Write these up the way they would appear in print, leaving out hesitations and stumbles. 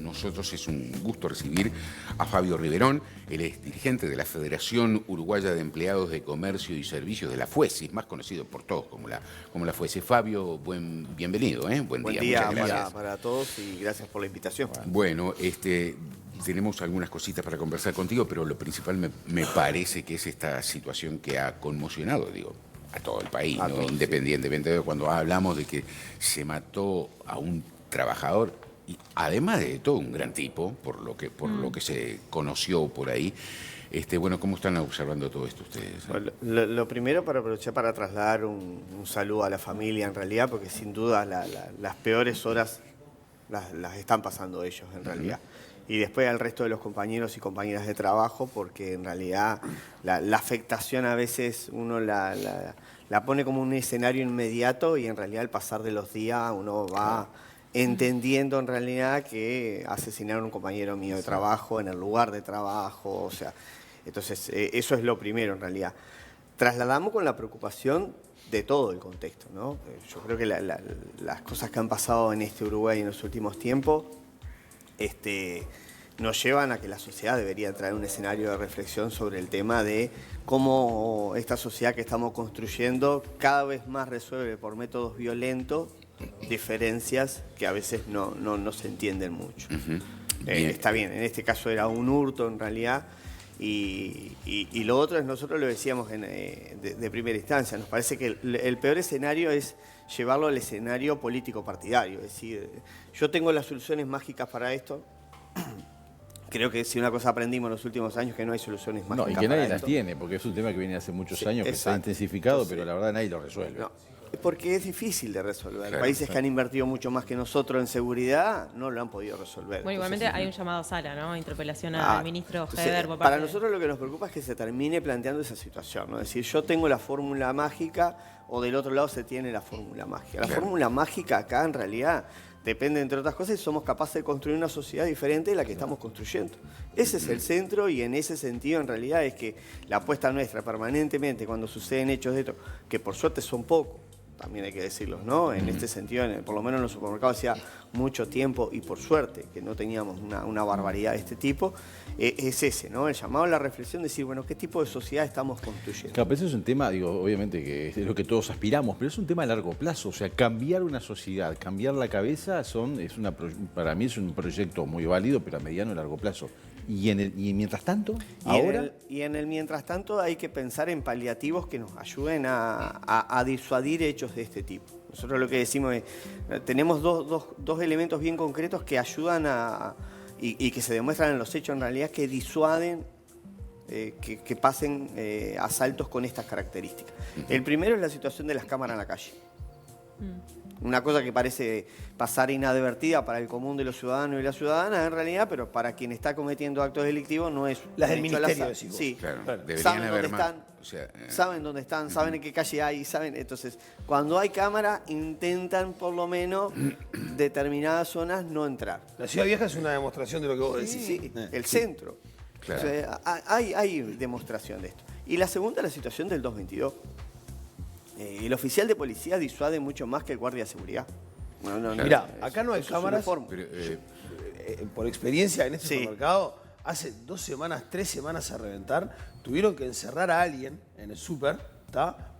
nosotros es un gusto recibir a Fabio Riverón. Él es dirigente de la Federación Uruguaya de Empleados de Comercio y Servicios de la FUESI, más conocido por todos como la FUESI. Fabio, bienvenido, ¿eh? Buen día, muchas gracias. Para todos y gracias por la invitación. Bueno, tenemos algunas cositas para conversar contigo, pero lo principal me parece que es esta situación que ha conmocionado, a todo el país, ¿no? Todos, independientemente de cuando hablamos de que se mató a un trabajador y además de todo un gran tipo, por lo que se conoció por ahí. Bueno, ¿cómo están observando todo esto ustedes? Bueno, lo primero, para aprovechar para trasladar un saludo a la familia en realidad, porque sin duda las peores horas las están pasando ellos en realidad. Y después al resto de los compañeros y compañeras de trabajo, porque en realidad la afectación a veces uno la pone como un escenario inmediato y en realidad al pasar de los días uno va entendiendo en realidad que asesinaron a un compañero mío de trabajo en el lugar de trabajo, o sea, entonces eso es lo primero en realidad. Trasladamos con la preocupación de todo el contexto, ¿no? Yo creo que las cosas que han pasado en Uruguay en los últimos tiempos nos llevan a que la sociedad debería entrar en un escenario de reflexión sobre el tema de cómo esta sociedad que estamos construyendo cada vez más resuelve por métodos violentos diferencias que a veces no se entienden mucho. Está bien, en este caso era un hurto en realidad, y lo otro es, nosotros lo decíamos de primera instancia, nos parece que el peor escenario es llevarlo al escenario político partidario, es decir, yo tengo las soluciones mágicas para esto. Creo que si una cosa aprendimos en los últimos años, que no hay soluciones mágicas. No, y que nadie las tiene, porque es un tema que viene hace muchos años, que se ha intensificado, pero la verdad nadie lo resuelve. No, porque es difícil de resolver. Claro, países que han invertido mucho más que nosotros en seguridad no lo han podido resolver. Bueno, igualmente hay un llamado a sala, ¿no? Interpelación al ministro Heber. Para nosotros lo que nos preocupa es que se termine planteando esa situación, ¿no? Es decir, yo tengo la fórmula mágica o del otro lado se tiene la fórmula mágica. La fórmula mágica acá en realidad depende, entre otras cosas, si somos capaces de construir una sociedad diferente de la que estamos construyendo. Ese es el centro y en ese sentido en realidad es que la apuesta nuestra permanentemente cuando suceden hechos de esto, que por suerte son pocos, también hay que decirlos, ¿no? En este sentido, por lo menos en los supermercados hacía mucho tiempo y por suerte que no teníamos una barbaridad de este tipo, es ese, ¿no? El llamado a la reflexión de decir, bueno, ¿qué tipo de sociedad estamos construyendo? Claro, pero eso es un tema, obviamente que es lo que todos aspiramos, pero es un tema a largo plazo, o sea, cambiar una sociedad, cambiar la cabeza, para mí es un proyecto muy válido, pero a mediano y largo plazo. Y mientras tanto, en el mientras tanto hay que pensar en paliativos que nos ayuden a disuadir hechos de este tipo. Nosotros lo que decimos es, tenemos dos elementos bien concretos que ayudan y que se demuestran en los hechos en realidad, que disuaden que pasen asaltos con estas características. El primero es la situación de las cámaras en la calle. Una cosa que parece pasar inadvertida para el común de los ciudadanos y las ciudadanas, en realidad, pero para quien está cometiendo actos delictivos no es... Las del ministerio, decimos. Sí, claro, saben dónde están, saben dónde están, saben en qué calle hay, saben... Entonces, cuando hay cámara, intentan por lo menos determinadas zonas no entrar. La Ciudad Vieja es una demostración de lo que vos decís. Sí, el centro. Claro. O sea, hay demostración de esto. Y la segunda, la situación del 222. El oficial de policía disuade mucho más que el guardia de seguridad. Mirá, acá no hay cámaras. Por experiencia en este supermercado, hace 2 semanas, 3 semanas a reventar, tuvieron que encerrar a alguien en el súper,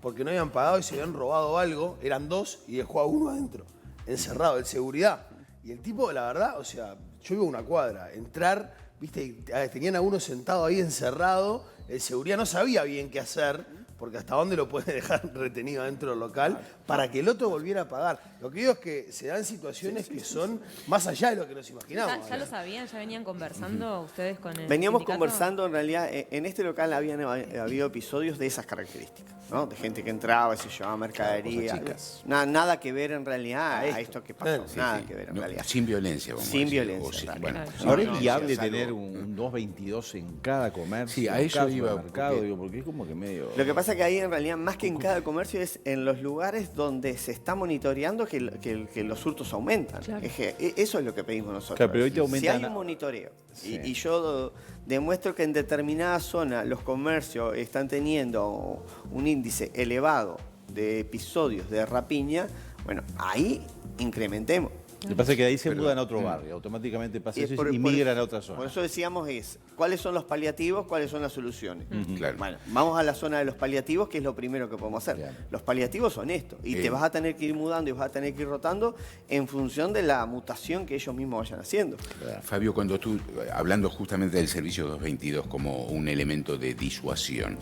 porque no habían pagado y se habían robado algo. Eran 2 y dejó a 1 adentro, encerrado, el seguridad. Y el tipo, la verdad, o sea, yo iba a una cuadra, entrar, viste, tenían a uno sentado ahí encerrado, el seguridad no sabía bien qué hacer, porque hasta dónde lo puede dejar retenido dentro del local, para que el otro volviera a pagar. Lo que digo es que se dan situaciones que son más allá de lo que nos imaginamos. ¿Ya lo sabían? ¿Ya venían conversando ustedes con el Veníamos sindicato? Conversando, en realidad, en este local habían habido episodios de esas características, ¿no? De gente que entraba y se llevaba mercadería. Nada que ver en realidad a esto que pasó. Nada que ver en realidad. Sin violencia, vamos a decir. Sin violencia. Bueno, ahora es viable tener un 222 en cada comercio, sí, a eso iba, porque es como que medio... Lo que pasa es que ahí en realidad, más que en cada comercio, es en los lugares donde se está monitoreando que los hurtos aumentan. Claro. Eso es lo que pedimos nosotros. Claro, pero hoy te aumentan... Si hay un monitoreo y yo demuestro que en determinada zona los comercios están teniendo un índice elevado de episodios de rapiña, bueno, ahí incrementemos. Lo que pasa es que de ahí se mudan a otro barrio, automáticamente pasa eso y migran a otra zona. Por eso decíamos ¿cuáles son los paliativos, cuáles son las soluciones? Claro. Bueno, vamos a la zona de los paliativos, que es lo primero que podemos hacer. Bien. Los paliativos son esto, y te vas a tener que ir mudando y vas a tener que ir rotando en función de la mutación que ellos mismos vayan haciendo. Fabio, cuando tú, hablando justamente del servicio 222 como un elemento de disuasión,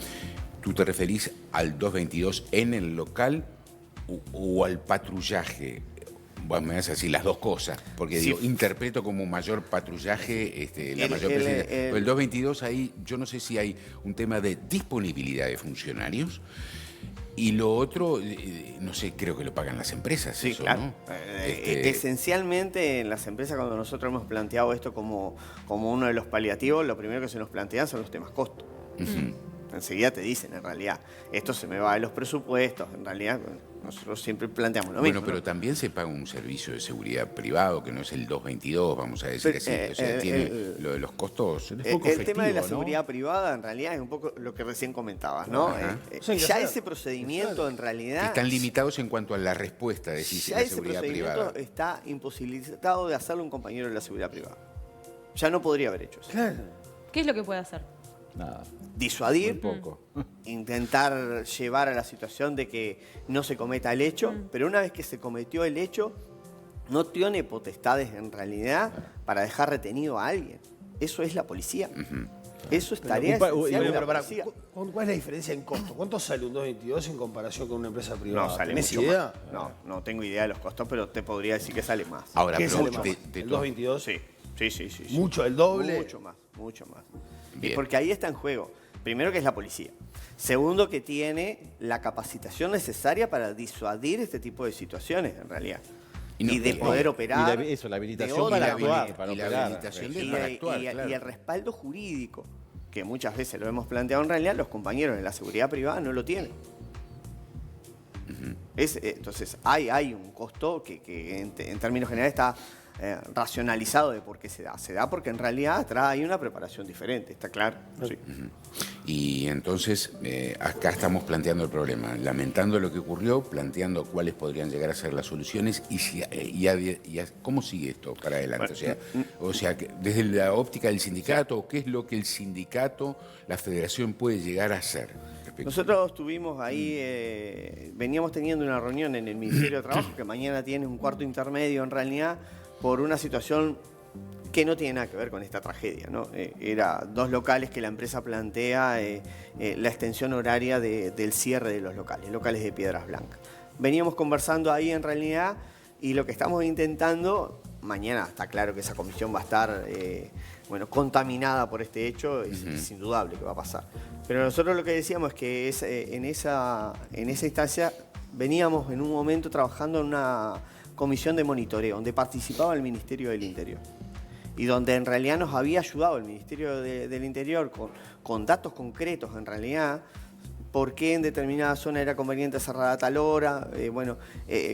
¿tú te referís al 222 en el local o al patrullaje? Bueno, me vas a decir las dos cosas, porque digo, interpreto como mayor patrullaje la mayor presencia. El 222 ahí, yo no sé si hay un tema de disponibilidad de funcionarios y lo otro, no sé, creo que lo pagan las empresas. Sí, eso, claro. ¿no? Esencialmente en las empresas, cuando nosotros hemos planteado esto como uno de los paliativos, lo primero que se nos plantean son los temas costos. Enseguida te dicen, en realidad, esto se me va de los presupuestos, en realidad nosotros siempre planteamos lo mismo. Bueno, pero también se paga un servicio de seguridad privado, que no es el 222, vamos a decir así. O sea, tiene lo de los costos. El tema de la seguridad privada, en realidad, es un poco lo que recién comentabas, ¿no? Ya ese procedimiento, en realidad... Están limitados en cuanto a la respuesta, decís, ya la ese seguridad procedimiento privada. está imposibilitado de hacerlo un compañero de la seguridad privada. Ya no podría haber hecho eso. Claro. ¿Qué es lo que puede hacer? Nada, Disuadir, muy poco. intentar llevar a la situación de que no se cometa el hecho, pero una vez que se cometió el hecho, no tiene potestades en realidad para dejar retenido a alguien. Eso es la policía. Eso es tarea esencial de la policía. ¿Cuál es la diferencia en costo? ¿Cuánto sale un 222 en comparación con una empresa privada? No, sale ¿Tenés mucho idea? más. No tengo idea de los costos, pero te podría decir que sale más. Ahora, ¿Qué pero sale más? de ¿El todo- 222? Sí. ¿Mucho, el doble? Mucho más. Bien. Porque ahí está en juego. Primero, que es la policía. Segundo, que tiene la capacitación necesaria para disuadir este tipo de situaciones, en realidad. Y de poder operar. la habilitación de otra para actuar, manera. para y la operar. habilitación Y, para actuar, y claro. el respaldo jurídico, que muchas veces lo hemos planteado en realidad, los compañeros de la seguridad privada no lo tienen. Entonces, hay un costo que en términos generales está racionalizado de por qué se da. Se da porque en realidad atrás hay una preparación diferente, está claro. Sí. Y entonces, acá estamos planteando el problema, lamentando lo que ocurrió, planteando cuáles podrían llegar a ser las soluciones y cómo sigue esto para adelante. O sea, que desde la óptica del sindicato, ¿qué es lo que el sindicato, la federación puede llegar a hacer? Nosotros estuvimos ahí, veníamos teniendo una reunión en el Ministerio de Trabajo, que mañana tiene un cuarto intermedio en realidad, por una situación que no tiene nada que ver con esta tragedia, ¿no? Era 2 locales que la empresa plantea la extensión horaria del cierre de los locales de Piedras Blancas. Veníamos conversando ahí en realidad y lo que estamos intentando, mañana está claro que esa comisión va a estar contaminada por este hecho, es indudable que va a pasar. Pero nosotros lo que decíamos es que en esa instancia veníamos en un momento trabajando en una comisión de monitoreo, donde participaba el Ministerio del Interior. Y donde en realidad nos había ayudado el Ministerio del Interior con datos concretos, en realidad, por qué en determinada zona era conveniente cerrar a tal hora,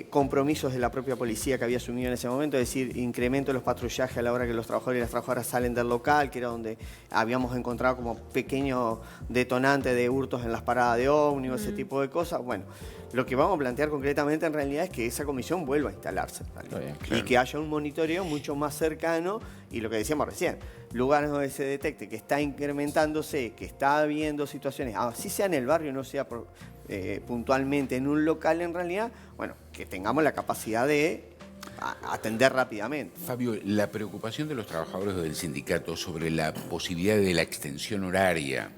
compromisos de la propia policía que había asumido en ese momento, es decir, incremento de los patrullajes a la hora que los trabajadores y las trabajadoras salen del local, que era donde habíamos encontrado como pequeño detonante de hurtos en las paradas de ómnibus, ese tipo de cosas. Bueno, lo que vamos a plantear concretamente en realidad es que esa comisión vuelva a instalarse Bien, y que haya un monitoreo mucho más cercano y lo que decíamos recién, lugares donde se detecte que está incrementándose, que está habiendo situaciones, así sea en el barrio, no sea puntualmente en un local en realidad, bueno, que tengamos la capacidad de atender rápidamente. Fabio, la preocupación de los trabajadores del sindicato sobre la posibilidad de la extensión horaria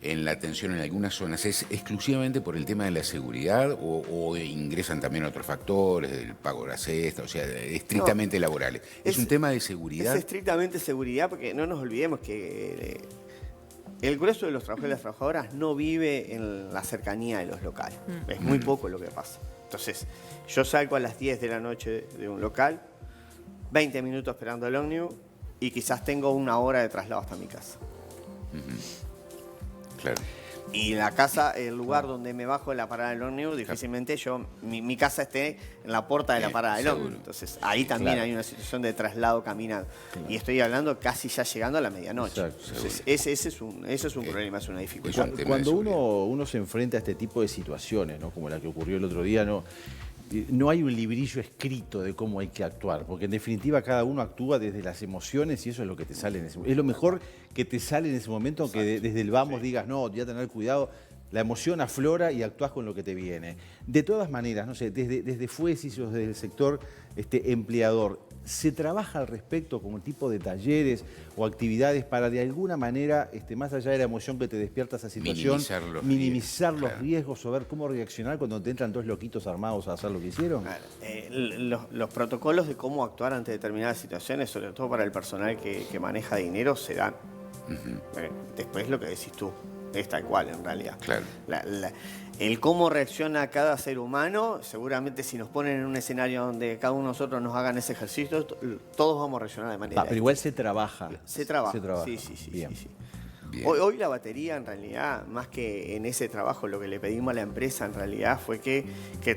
en la atención en algunas zonas, ¿es exclusivamente por el tema de la seguridad o ingresan también otros factores, el pago de la cesta, o sea, estrictamente laborales? ¿Es un tema de seguridad? Es estrictamente seguridad, porque no nos olvidemos que el grueso de los trabajadores y las trabajadoras no vive en la cercanía de los locales. Es muy poco lo que pasa. Entonces, yo salgo a las 10 de la noche de un local, 20 minutos esperando el ómnibus y quizás tengo 1 hora de traslado hasta mi casa. Claro. Y la casa, el lugar donde me bajo de la parada del ómnibus, difícilmente mi casa esté en la puerta de la parada del ómnibus. Entonces, ahí también hay una situación de traslado caminando. Y estoy hablando casi ya llegando a la medianoche. Entonces, ese es un problema, es una dificultad. Cuando uno se enfrenta a este tipo de situaciones, ¿no? Como la que ocurrió el otro día, ¿no? no hay un librillo escrito de cómo hay que actuar, porque en definitiva cada uno actúa desde las emociones y eso es lo que te sale en ese momento. Es lo mejor que te sale en ese momento, aunque desde el vamos digas, no, voy a tener cuidado. La emoción aflora y actúas con lo que te viene. De todas maneras, no sé, desde Fuesis o desde el sector empleador, ¿se trabaja al respecto con un tipo de talleres o actividades para de alguna manera, más allá de la emoción que te despierta esa situación, minimizar los riesgos o ver cómo reaccionar cuando te entran dos loquitos armados a hacer lo que hicieron? Los protocolos de cómo actuar ante determinadas situaciones, sobre todo para el personal que maneja dinero, se dan. Después lo que decís tú. Es tal cual, en realidad. Claro. El cómo reacciona cada ser humano, seguramente si nos ponen en un escenario donde cada uno de nosotros nos hagan ese ejercicio, todos vamos a reaccionar de manera pero igual se trabaja. Se trabaja. Sí. Bien. Hoy la batería, en realidad, más que en ese trabajo, lo que le pedimos a la empresa, en realidad, fue que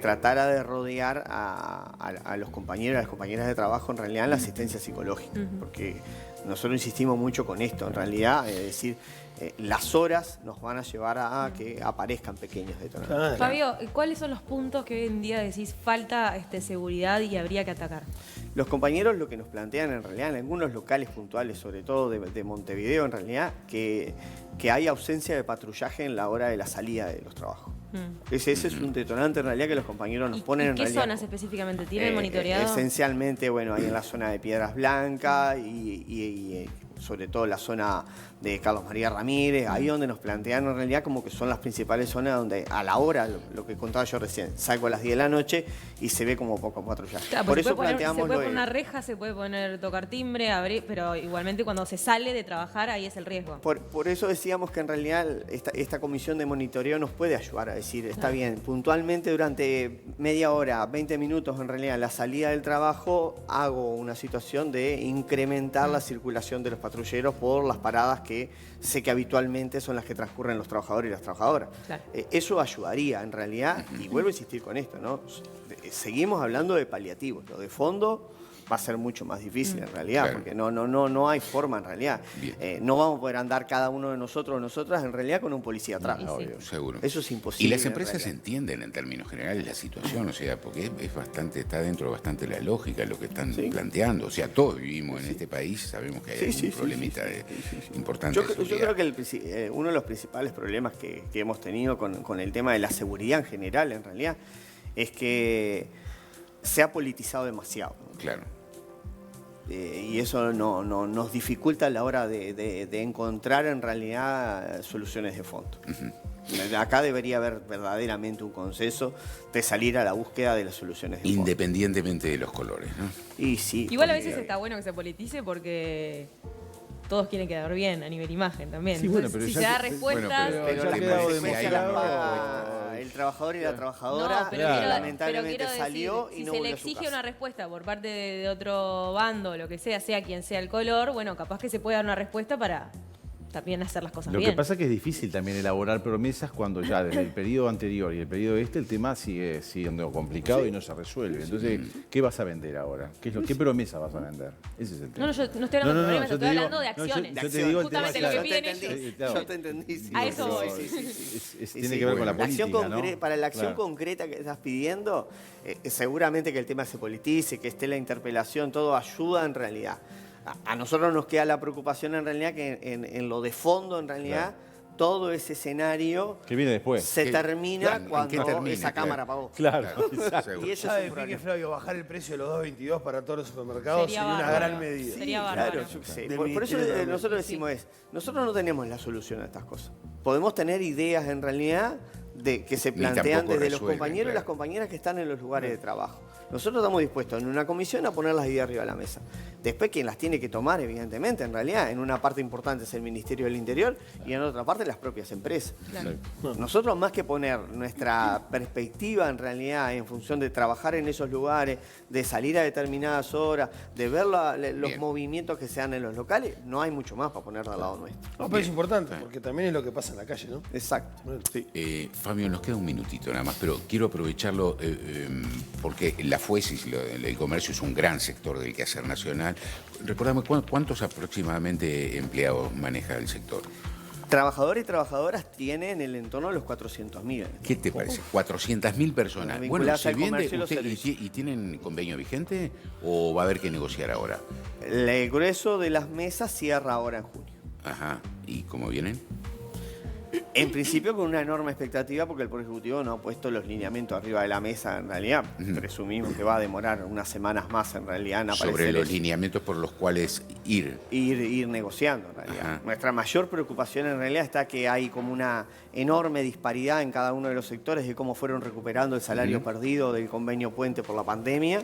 tratara de rodear a los compañeros y a las compañeras de trabajo, en realidad, en la asistencia psicológica. Porque nosotros insistimos mucho con esto, en realidad, es decir, las horas nos van a llevar a que aparezcan pequeños detonadores. Fabio, ¿cuáles son los puntos que hoy en día decís falta seguridad y habría que atacar? Los compañeros lo que nos plantean en realidad en algunos locales puntuales, sobre todo de Montevideo, en realidad, que hay ausencia de patrullaje en la hora de la salida de los trabajos. Ese es un detonante en realidad que los compañeros nos ponen en realidad. ¿Qué zonas específicamente tienen monitoreado? Esencialmente, bueno, ahí en la zona de Piedras Blancas y sobre todo la zona de Carlos María Ramírez, ahí donde nos plantean en realidad como que son las principales zonas donde a la hora, lo que contaba yo recién, salgo a las 10 de la noche y se ve como poco patrullaje. Claro, por eso planteamos se puede poner una reja, se puede poner tocar timbre, abrir, pero igualmente cuando se sale de trabajar ahí es el riesgo. Por eso decíamos que en realidad esta comisión de monitoreo nos puede ayudar a decir, está bien, puntualmente durante media hora, 20 minutos en realidad, la salida del trabajo, hago una situación de incrementar la circulación de los patrulleros por las paradas que sé que habitualmente son las que transcurren los trabajadores y las trabajadoras. Claro. Eso ayudaría en realidad, y vuelvo a insistir con esto, ¿no? Seguimos hablando de paliativos, lo de fondo va a ser mucho más difícil en realidad, claro. Porque no hay forma en realidad. No vamos a poder andar cada uno de nosotros o nosotras en realidad con un policía atrás. Obvio, seguro. Eso es imposible. Y las empresas entienden en términos generales la situación, o sea, porque es bastante, está dentro bastante de la lógica lo que están planteando. O sea, todos vivimos en este país, sabemos que hay un problemita importante. Yo creo que uno de los principales problemas que hemos tenido con el tema de la seguridad en general, en realidad, es que se ha politizado demasiado, ¿no? Claro. Y eso nos dificulta a la hora de encontrar en realidad soluciones de fondo. Acá debería haber verdaderamente un consenso de salir a la búsqueda de las soluciones de fondo. Independientemente de los colores, ¿no? Y sí. Igual a veces está bueno que se politice porque todos quieren quedar bien a nivel imagen también. Sí, bueno, pero si se da respuestas... Pero la consecuencia la paga el trabajador y la trabajadora. No, pero lamentablemente salió y no volvió a su casa. Si se le exige una respuesta por parte de otro bando, lo que sea quien sea el color, bueno, capaz que se puede dar una respuesta para también hacer las cosas bien. Lo que pasa es que es difícil también elaborar promesas cuando ya desde el periodo anterior y el periodo el tema sigue siendo complicado y no se resuelve. Entonces, ¿qué vas a vender ahora? ¿Qué promesa vas a vender? Ese es el tema. No, yo no estoy hablando de problemas, estoy hablando de acciones. Yo te digo justamente lo que piden ellos. Yo te entendí. A eso voy. Tiene que ver con la política, ¿no? Para la acción concreta que estás pidiendo, seguramente que el tema se politice, que esté la interpelación, todo ayuda en realidad. A nosotros nos queda la preocupación en realidad que en lo de fondo en realidad todo ese escenario que viene después se termina cuando esa cámara apagó. Claro. Y eso es un Flavio, bajar el precio de los 2.22 para todos los supermercados sería una gran medida. Sería bárbaro. Claro, por eso nosotros decimos nosotros no tenemos la solución a estas cosas. Podemos tener ideas en realidad que se plantean desde los compañeros y las compañeras que están en los lugares de trabajo. Nosotros estamos dispuestos en una comisión a poner las ideas arriba de la mesa. Después quien las tiene que tomar, evidentemente, en realidad, en una parte importante es el Ministerio del Interior y en otra parte las propias empresas. Claro. Nosotros más que poner nuestra perspectiva en realidad en función de trabajar en esos lugares, de salir a determinadas horas, de ver los movimientos que se dan en los locales, no hay mucho más para poner al lado nuestro. No, pero es importante, porque también es lo que pasa en la calle, ¿no? Exacto. Sí. Fabio, nos queda un minutito nada más, pero quiero aprovecharlo porque la Fuesis, el comercio es un gran sector del quehacer nacional. Recordame, ¿cuántos aproximadamente empleados maneja el sector? Trabajadores y trabajadoras tienen el entorno de los 400.000. ¿Qué te parece? 400.000 personas. Bueno, Vinculadas ¿se al vende comercio y los usted, servicios. y tienen convenio vigente o va a haber que negociar ahora? El grueso de las mesas cierra ahora en junio. Ajá. ¿Y cómo vienen? En principio con una enorme expectativa porque el Poder Ejecutivo no ha puesto los lineamientos arriba de la mesa en realidad. Presumimos que va a demorar unas semanas más en realidad en aparecer Sobre los eso. lineamientos por los cuales ir. Ir negociando en realidad. Ajá. Nuestra mayor preocupación en realidad está que hay como una enorme disparidad en cada uno de los sectores de cómo fueron recuperando el salario perdido del convenio puente por la pandemia.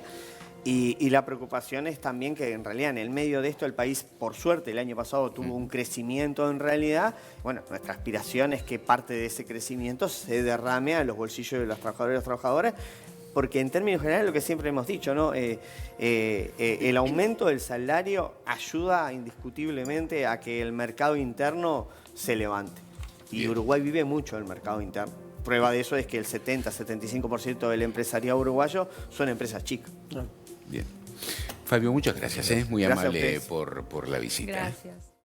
Y la preocupación es también que en realidad en el medio de esto el país, por suerte, el año pasado tuvo un crecimiento en realidad. Bueno, nuestra aspiración es que parte de ese crecimiento se derrame a los bolsillos de los trabajadores y las trabajadoras, porque en términos generales lo que siempre hemos dicho, ¿no? El aumento del salario ayuda indiscutiblemente a que el mercado interno se levante. Y Bien. Uruguay vive mucho del mercado interno. Prueba de eso es que el 70-75% del empresariado uruguayo son empresas chicas. Bien. Fabio, muchas gracias. Muy Gracias a amable ustedes. por la visita. Gracias.